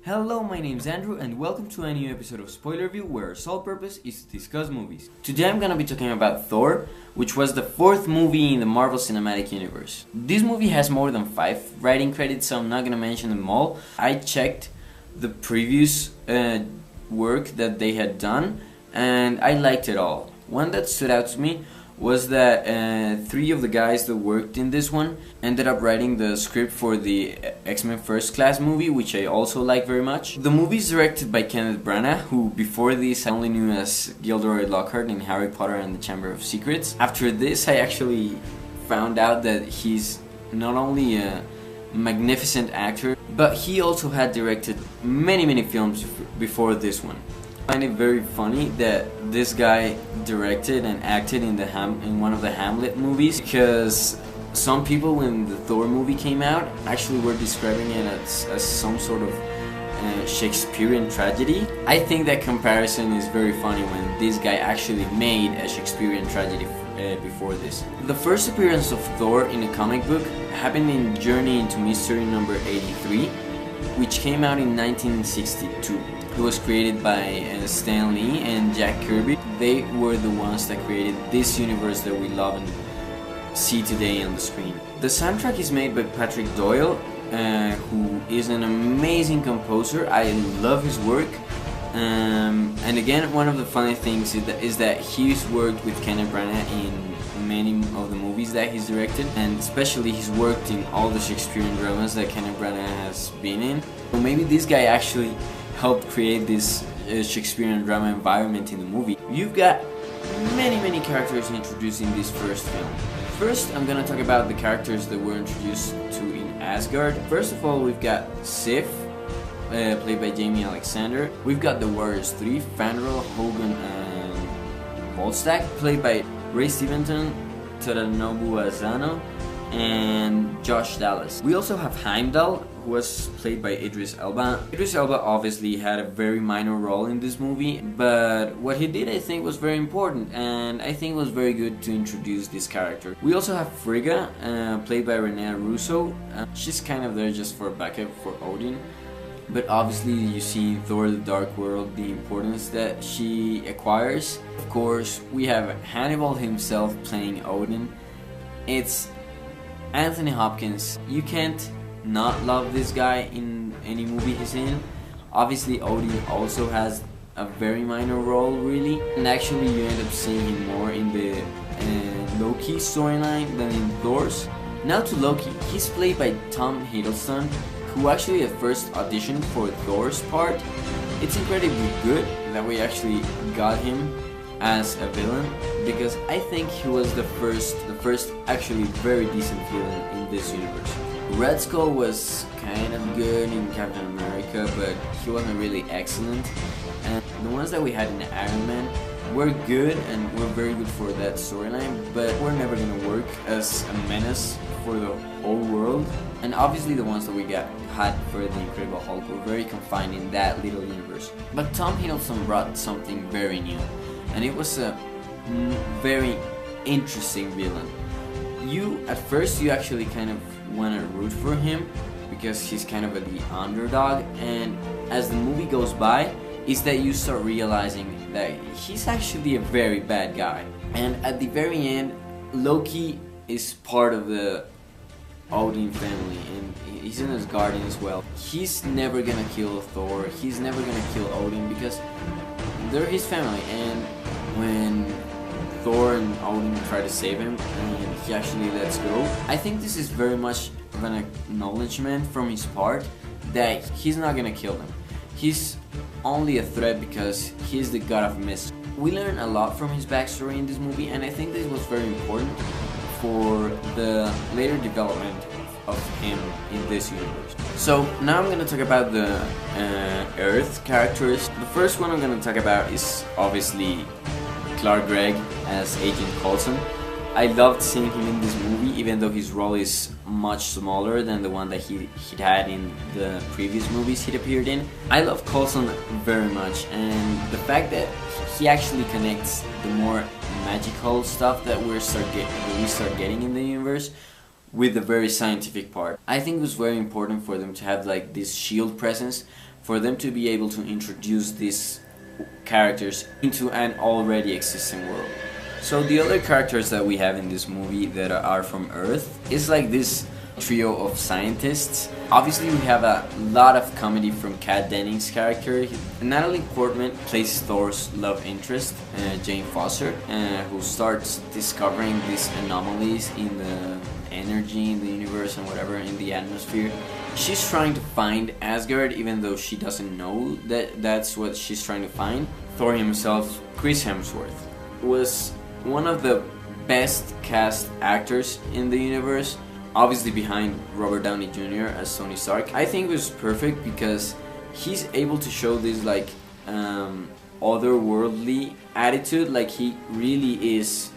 Hello, my name's Andrew and welcome to a new episode of SpoilerView where our sole purpose is to discuss movies. Today I'm gonna be talking about Thor, which was the fourth movie in the Marvel Cinematic Universe. This movie has more than 5 writing credits, so I'm not gonna mention them all. I checked the previous work that they had done and I liked it all. One that stood out to me was that 3 of the guys that worked in this one ended up writing the script for the X-Men First Class movie, which I also like very much. The movie is directed by Kenneth Branagh, who before this I only knew as Gilderoy Lockhart in Harry Potter and the Chamber of Secrets. After this I actually found out that he's not only a magnificent actor, but he also had directed many films before this one. I find it very funny that this guy directed and acted in one of the Hamlet movies, because some people when the Thor movie came out actually were describing it as some sort of Shakespearean tragedy. I think that comparison is very funny when this guy actually made a Shakespearean tragedy before this. The first appearance of Thor in a comic book happened in Journey into Mystery number 83, which came out in 1962. It was created by Stan Lee and Jack Kirby. They were the ones that created this universe that we love and see today on the screen. The soundtrack is made by Patrick Doyle, who is an amazing composer. I love his work. And again, one of the funny things is that he's worked with Kenneth Branagh in many of the movies that he's directed, and especially he's worked in all the Shakespearean dramas that Kenneth Branagh has been in. So maybe this guy actually helped create this Shakespearean drama environment in the movie. You've got many characters introduced in this first film. First, I'm gonna talk about the characters that were introduced to in Asgard. First of all, we've got Sif, played by Jamie Alexander. We've got the Warriors 3, Fandral, Hogan, and Volstagg, played by Ray Stevenson, Toranobu Asano, and Josh Dallas. We also have Heimdall, who was played by Idris Elba. Idris Elba obviously had a very minor role in this movie, but what he did I think was very important, and I think was very good to introduce this character. We also have Frigga, played by Renée Russo. She's kind of there just for backup for Odin, but obviously you see in Thor: The Dark World the importance that she acquires. Of course, we have Hannibal himself playing Odin. It's Anthony Hopkins. You can't not love this guy in any movie he's in. Obviously Odin also has a very minor role really, and actually you end up seeing him more in the Loki storyline than in Thor's. Now to Loki. He's played by Tom Hiddleston, who actually at first auditioned for Thor's part. It's incredibly good that we actually got him as a villain, because I think he was the first actually very decent villain in this universe. Red Skull was kind of good in Captain America, but he wasn't really excellent. And the ones that we had in Iron Man were good and were very good for that storyline, but were never gonna work as a menace for the whole world. And obviously the ones that we had for the Incredible Hulk were very confined in that little universe. But Tom Hiddleston brought something very new, and it was a very interesting villain. At first you actually kind of want to root for him because he's kind of the underdog, and as the movie goes by is that you start realizing that he's actually a very bad guy. And at the very end, Loki is part of the Odin family and he's an Asgardian as well. He's never gonna kill Thor, he's never gonna kill Odin because they're his family, and when Thor and Odin try to save him and he actually lets go, I think this is very much of an acknowledgement from his part that he's not gonna kill them. He's only a threat because he's the god of mystery. We learn a lot from his backstory in this movie, and I think this was very important for the later development of him in this universe. So now I'm gonna talk about the Earth characters. The first one I'm gonna talk about is obviously Clark Gregg as Agent Coulson. I loved seeing him in this movie, even though his role is much smaller than the one that he'd had in the previous movies he'd appeared in. I love Coulson very much, and the fact that he actually connects the more magical stuff that we start getting in the universe with the very scientific part. I think it was very important for them to have like this shield presence for them to be able to introduce these characters into an already existing world. So the other characters that we have in this movie that are from Earth is like this trio of scientists. Obviously we have a lot of comedy from Kat Dennings' character. Natalie Portman plays Thor's love interest, Jane Foster, who starts discovering these anomalies in the energy in the universe and whatever in the atmosphere. She's trying to find Asgard even though she doesn't know that that's what she's trying to find. Thor himself, Chris Hemsworth, was one of the best cast actors in the universe, obviously behind Robert Downey Jr. as Tony Stark. I think it was perfect because he's able to show this like otherworldly attitude, like he really is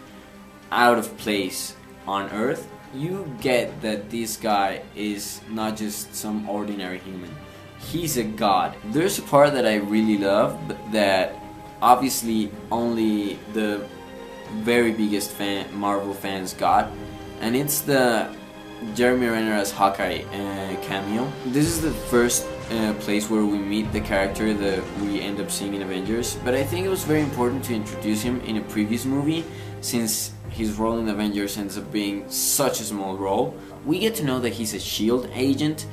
out of place on Earth. You get that this guy is not just some ordinary human. He's a god. There's a part that I really love, but that obviously only the very biggest Marvel fans got, and it's the Jeremy Renner as Hawkeye cameo. This is the first place where we meet the character that we end up seeing in Avengers, but I think it was very important to introduce him in a previous movie since his role in Avengers ends up being such a small role. We get to know that he's a SHIELD agent.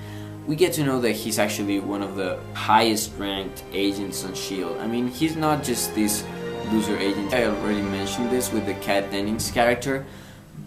We get to know that he's actually one of the highest ranked agents on SHIELD. I mean, he's not just this loser agent. I already mentioned this with the Kat Dennings character,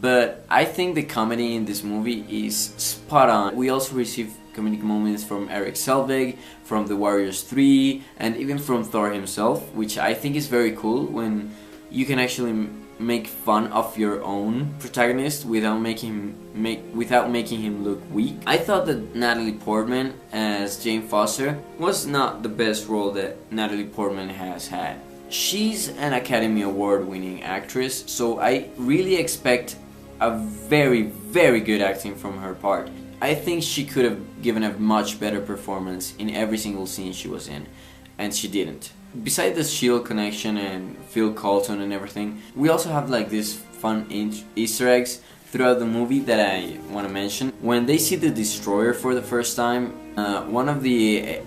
but I think the comedy in this movie is spot on. We also receive comedic moments from Eric Selvig, from The Warriors 3, and even from Thor himself, which I think is very cool when you can actually make fun of your own protagonist without making him look weak. I thought that Natalie Portman as Jane Foster was not the best role that Natalie Portman has had. She's an Academy Award winning actress, so I really expect a very, very good acting from her part. I think she could have given a much better performance in every single scene she was in, and she didn't. Besides the SHIELD connection and Phil Coulson and everything, we also have like these fun Easter eggs throughout the movie that I want to mention. When they see the Destroyer for the first time, one of the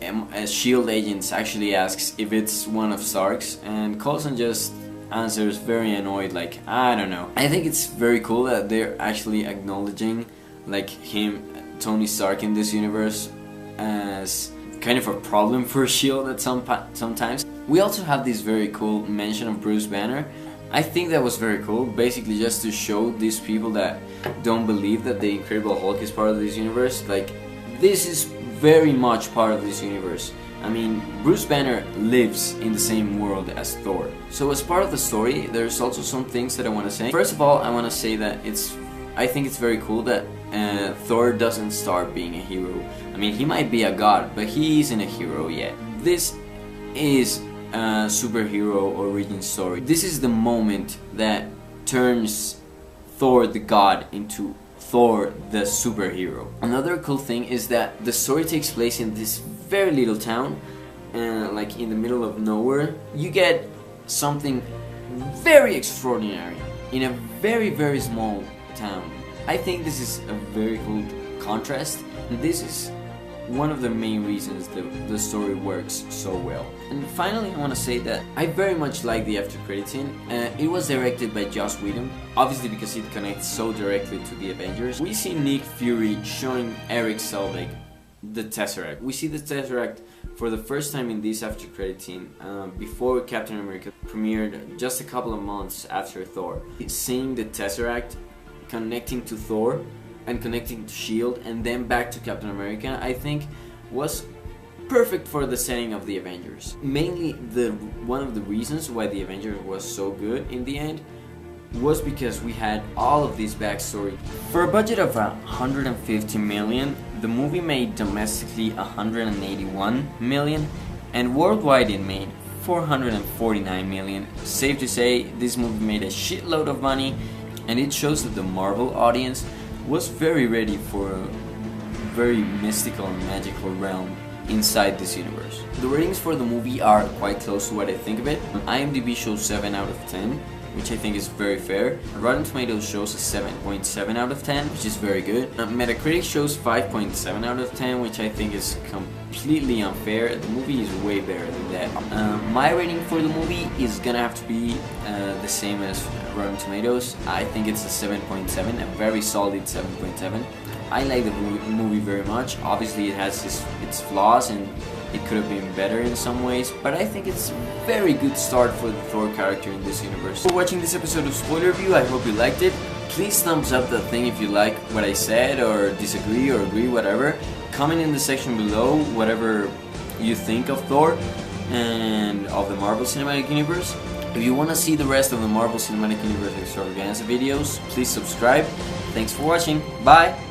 SHIELD agents actually asks if it's one of Stark's, and Coulson just answers very annoyed like, I don't know. I think it's very cool that they're actually acknowledging like him, Tony Stark in this universe, as kind of a problem for SHIELD at sometimes. We also have this very cool mention of Bruce Banner. I think that was very cool, basically just to show these people that don't believe that the Incredible Hulk is part of this universe, like, this is very much part of this universe. I mean, Bruce Banner lives in the same world as Thor. So as part of the story, there's also some things that I want to say. First of all, I want to say that I think it's very cool that Thor doesn't start being a hero. I mean, he might be a god, but he isn't a hero yet. This is a superhero origin story. This is the moment that turns Thor the god into Thor the superhero. Another cool thing is that the story takes place in this very little town, like in the middle of nowhere. You get something very extraordinary in a very, very small town. I think this is a very cool contrast. This is one of the main reasons the story works so well. And finally, I want to say that I very much like the after credit scene. It was directed by Joss Whedon, obviously because it connects so directly to the Avengers. We see Nick Fury showing Eric Selvig the Tesseract. We see the Tesseract for the first time in this after credit scene before Captain America premiered just a couple of months after Thor. Seeing the Tesseract connecting to Thor and connecting to SHIELD and then back to Captain America, I think was perfect for the setting of the Avengers. Mainly one of the reasons why the Avengers was so good in the end was because we had all of this backstory. For a budget of 150 million, the movie made domestically 181 million, and worldwide it made 449 million. Safe to say, this movie made a shitload of money, and it shows that the Marvel audience was very ready for a very mystical and magical realm inside this universe. The ratings for the movie are quite close to what I think of it. IMDb shows 7 out of 10. which I think is very fair. Rotten Tomatoes shows a 7.7 out of 10, which is very good. Metacritic shows 5.7 out of 10, which I think is completely unfair. The movie is way better than that. My rating for the movie is gonna have to be the same as Rotten Tomatoes. I think it's a 7.7, a very solid 7.7. I like the movie very much. Obviously it has its flaws and it could have been better in some ways, but I think it's a very good start for the Thor character in this universe. For watching this episode of SpoilerView, I hope you liked it. Please thumbs up the thing if you like what I said, or disagree or agree, whatever. Comment in the section below whatever you think of Thor and of the Marvel Cinematic Universe. If you want to see the rest of the Marvel Cinematic Universe Extravaganza videos, please subscribe. Thanks for watching. Bye!